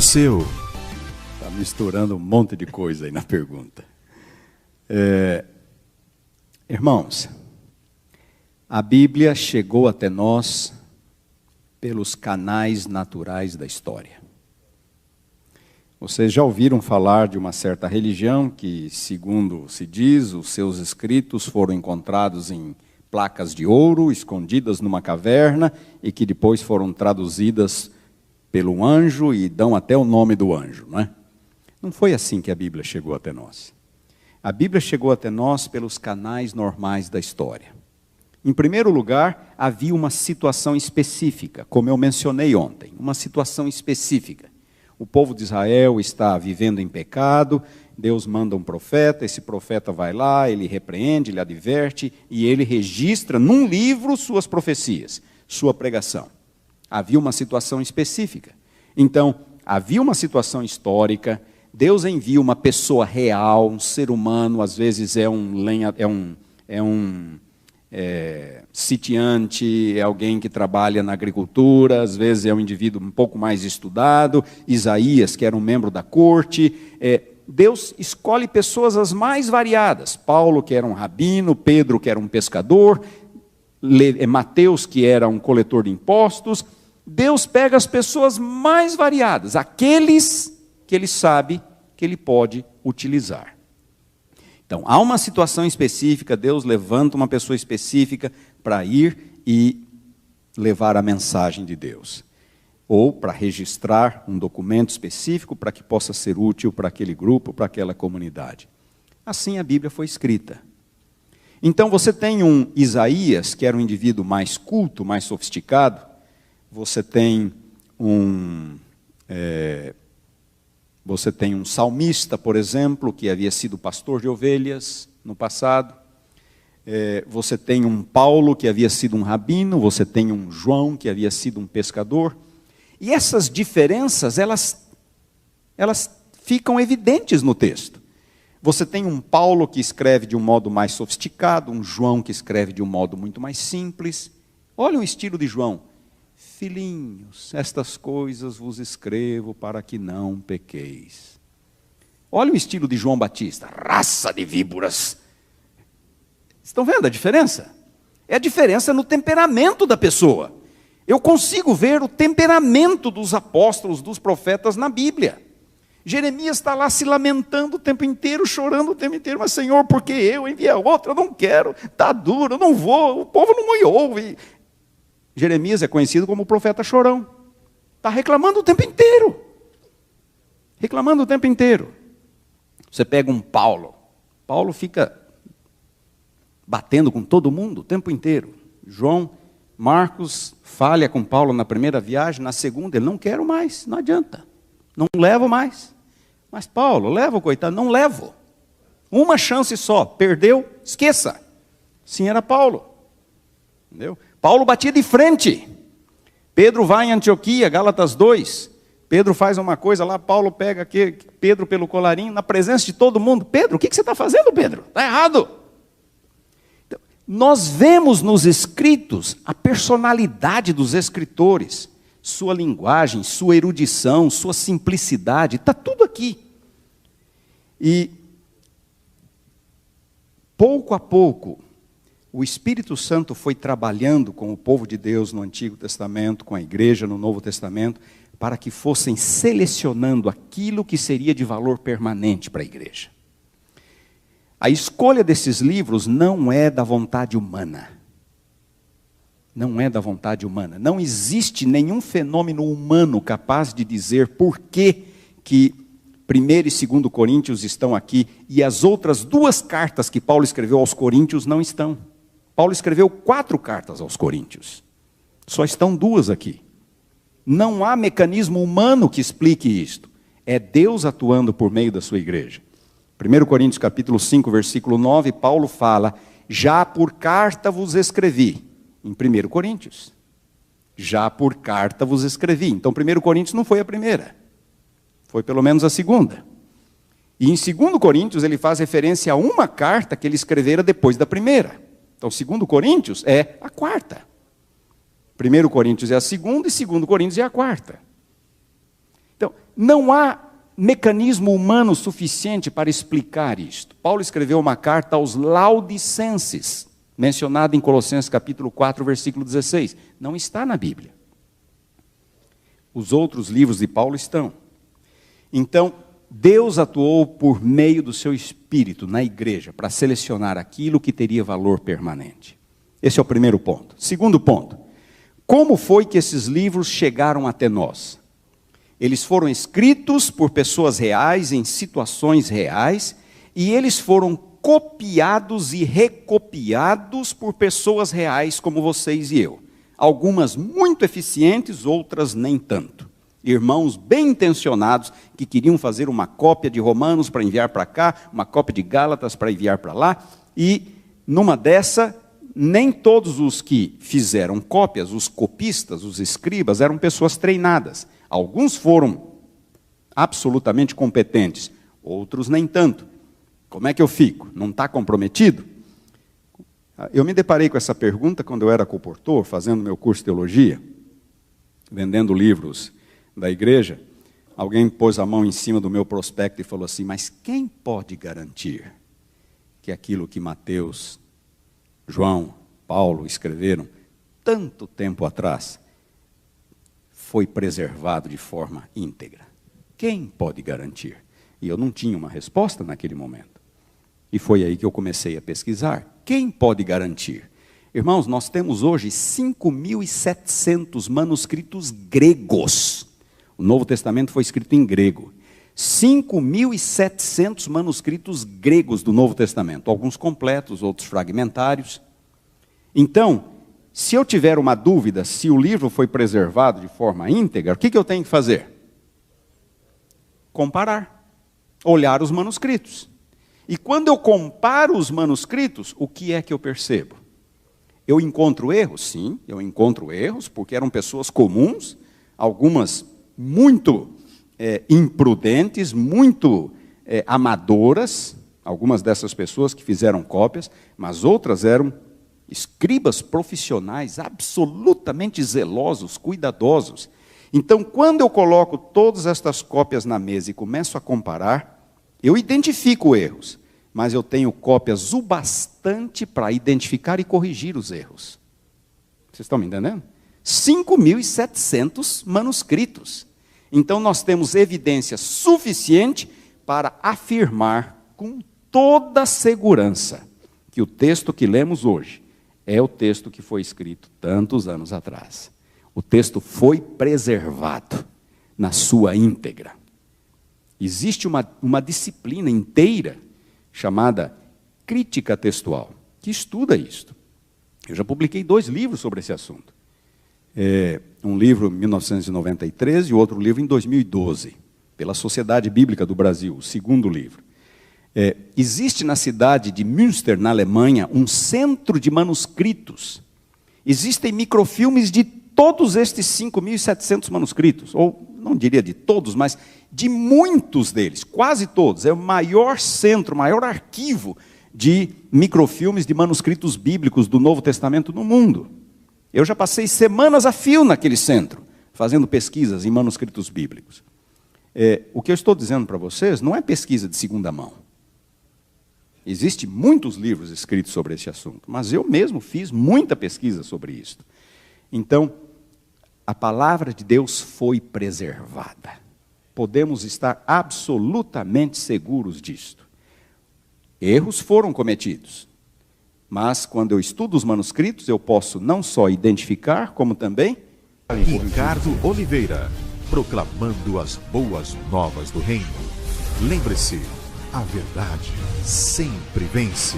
seu. Está misturando um monte de coisa aí na pergunta. Irmãos, a Bíblia chegou até nós pelos canais naturais da história. Vocês já ouviram falar de uma certa religião que, segundo se diz, os seus escritos foram encontrados em placas de ouro, escondidas numa caverna, e que depois foram traduzidas pelo anjo e dão até o nome do anjo, não é? Não foi assim que a Bíblia chegou até nós. A Bíblia chegou até nós pelos canais normais da história. Em primeiro lugar, havia uma situação específica, como eu mencionei ontem, uma situação específica. O povo de Israel está vivendo em pecado, Deus manda um profeta, esse profeta vai lá, ele repreende, ele adverte, e ele registra num livro suas profecias, sua pregação. Havia uma situação específica. Então, havia uma situação histórica, Deus envia uma pessoa real, um ser humano, às vezes é um sitiante, é alguém que trabalha na agricultura, às vezes é um indivíduo um pouco mais estudado, Isaías, que era um membro da corte. Deus escolhe pessoas as mais variadas, Paulo, que era um rabino, Pedro, que era um pescador, Mateus, que era um coletor de impostos. Deus pega as pessoas mais variadas, aqueles que ele sabe que ele pode utilizar. Então, há uma situação específica, Deus levanta uma pessoa específica para ir e levar a mensagem de Deus. Ou para registrar um documento específico para que possa ser útil para aquele grupo, para aquela comunidade. Assim a Bíblia foi escrita. Então, você tem um Isaías, que era um indivíduo mais culto, mais sofisticado. Você tem um salmista, por exemplo, que havia sido pastor de ovelhas no passado. Você tem um Paulo, que havia sido um rabino. Você tem um João, que havia sido um pescador. E essas diferenças, elas ficam evidentes no texto. Você tem um Paulo que escreve de um modo mais sofisticado, um João que escreve de um modo muito mais simples. Olha o estilo de João. Filhinhos, estas coisas vos escrevo para que não pequeis. Olha o estilo de João Batista, raça de víboras. Estão vendo a diferença? É a diferença no temperamento da pessoa. Eu consigo ver o temperamento dos apóstolos, dos profetas na Bíblia. Jeremias está lá se lamentando o tempo inteiro, chorando o tempo inteiro. Mas Senhor, porque eu enviei outra, eu não quero, está duro, eu não vou, o povo não me ouve. Jeremias é conhecido como o profeta chorão. Está reclamando o tempo inteiro. Reclamando o tempo inteiro. Você pega um Paulo. Paulo fica batendo com todo mundo o tempo inteiro. Marcos falha com Paulo na primeira viagem, na segunda ele não quero mais, não adianta. Não levo mais. Mas Paulo, leva o coitado, não levo. Uma chance só, perdeu, esqueça. Sim, era Paulo. Entendeu? Paulo batia de frente. Pedro vai em Antioquia, Gálatas 2. Pedro faz uma coisa lá, Paulo pega Pedro pelo colarinho, na presença de todo mundo. Pedro, o que você está fazendo, Pedro? Está errado. Então, nós vemos nos escritos a personalidade dos escritores, sua linguagem, sua erudição, sua simplicidade, está tudo aqui. E, pouco a pouco, o Espírito Santo foi trabalhando com o povo de Deus no Antigo Testamento, com a igreja no Novo Testamento, para que fossem selecionando aquilo que seria de valor permanente para a igreja. A escolha desses livros não é da vontade humana. Não é da vontade humana. Não existe nenhum fenômeno humano capaz de dizer por que 1 e 2 Coríntios estão aqui e as outras 2 cartas que Paulo escreveu aos Coríntios não estão. Paulo escreveu 4 cartas aos Coríntios. Só estão 2 aqui. Não há mecanismo humano que explique isto. É Deus atuando por meio da sua igreja. 1 Coríntios capítulo 5, versículo 9, Paulo fala, já por carta vos escrevi. Em 1 Coríntios. Já por carta vos escrevi. Então 1 Coríntios não foi a primeira. Foi pelo menos a segunda. E em 2 Coríntios ele faz referência a uma carta que ele escrevera depois da primeira. Então 2 Coríntios é a quarta. 1 Coríntios é a segunda e 2 Coríntios é a quarta. Então, não há mecanismo humano suficiente para explicar isto. Paulo escreveu uma carta aos Laodicenses, mencionada em Colossenses capítulo 4, versículo 16. Não está na Bíblia. Os outros livros de Paulo estão. Então, Deus atuou por meio do seu Espírito na igreja para selecionar aquilo que teria valor permanente. Esse é o primeiro ponto. Segundo ponto, como foi que esses livros chegaram até nós? Eles foram escritos por pessoas reais, em situações reais, e eles foram copiados e recopiados por pessoas reais como vocês e eu. Algumas muito eficientes, outras nem tanto. Irmãos bem intencionados que queriam fazer uma cópia de Romanos para enviar para cá, uma cópia de Gálatas para enviar para lá, e numa dessa, nem todos os que fizeram cópias, os copistas, os escribas, eram pessoas treinadas. Alguns foram absolutamente competentes, outros nem tanto. Como é que eu fico? Não está comprometido? Eu me deparei com essa pergunta quando eu era colportor, fazendo meu curso de teologia, vendendo livros da igreja. Alguém pôs a mão em cima do meu prospecto e falou assim, mas quem pode garantir que aquilo que Mateus, João, Paulo escreveram tanto tempo atrás foi preservado de forma íntegra? Quem pode garantir? E eu não tinha uma resposta naquele momento. E foi aí que eu comecei a pesquisar. Quem pode garantir? Irmãos, nós temos hoje 5.700 manuscritos gregos. O Novo Testamento foi escrito em grego. 5.700 manuscritos gregos do Novo Testamento. Alguns completos, outros fragmentários. Então, se eu tiver uma dúvida se o livro foi preservado de forma íntegra, o que eu tenho que fazer? Comparar. Olhar os manuscritos. E quando eu comparo os manuscritos, o que é que eu percebo? Eu encontro erros? Sim, eu encontro erros, porque eram pessoas comuns, algumas muito imprudentes, muito amadoras, algumas dessas pessoas que fizeram cópias, mas outras eram escribas profissionais, absolutamente zelosos, cuidadosos. Então, quando eu coloco todas estas cópias na mesa e começo a comparar, eu identifico erros, mas eu tenho cópias o bastante para identificar e corrigir os erros. Vocês estão me entendendo? 5.700 manuscritos. Então, nós temos evidência suficiente para afirmar com toda segurança que o texto que lemos hoje é o texto que foi escrito tantos anos atrás. O texto foi preservado na sua íntegra. Existe uma disciplina inteira chamada crítica textual, que estuda isto. Eu já publiquei 2 livros sobre esse assunto. Um livro em 1993 e outro livro em 2012, pela Sociedade Bíblica do Brasil, o segundo livro. Existe na cidade de Münster, na Alemanha, um centro de manuscritos. Existem microfilmes de todos estes 5.700 manuscritos, ou não diria de todos, mas de muitos deles, quase todos. É o maior centro, o maior arquivo de microfilmes de manuscritos bíblicos do Novo Testamento no mundo. Eu já passei semanas a fio naquele centro, fazendo pesquisas em manuscritos bíblicos. O que eu estou dizendo para vocês não é pesquisa de segunda mão. Existem muitos livros escritos sobre esse assunto, mas eu mesmo fiz muita pesquisa sobre isso. Então, a palavra de Deus foi preservada. Podemos estar absolutamente seguros disto. Erros foram cometidos, mas quando eu estudo os manuscritos, eu posso não só identificar, como também... Ricardo Oliveira, proclamando as boas novas do reino. Lembre-se, a verdade sempre vence.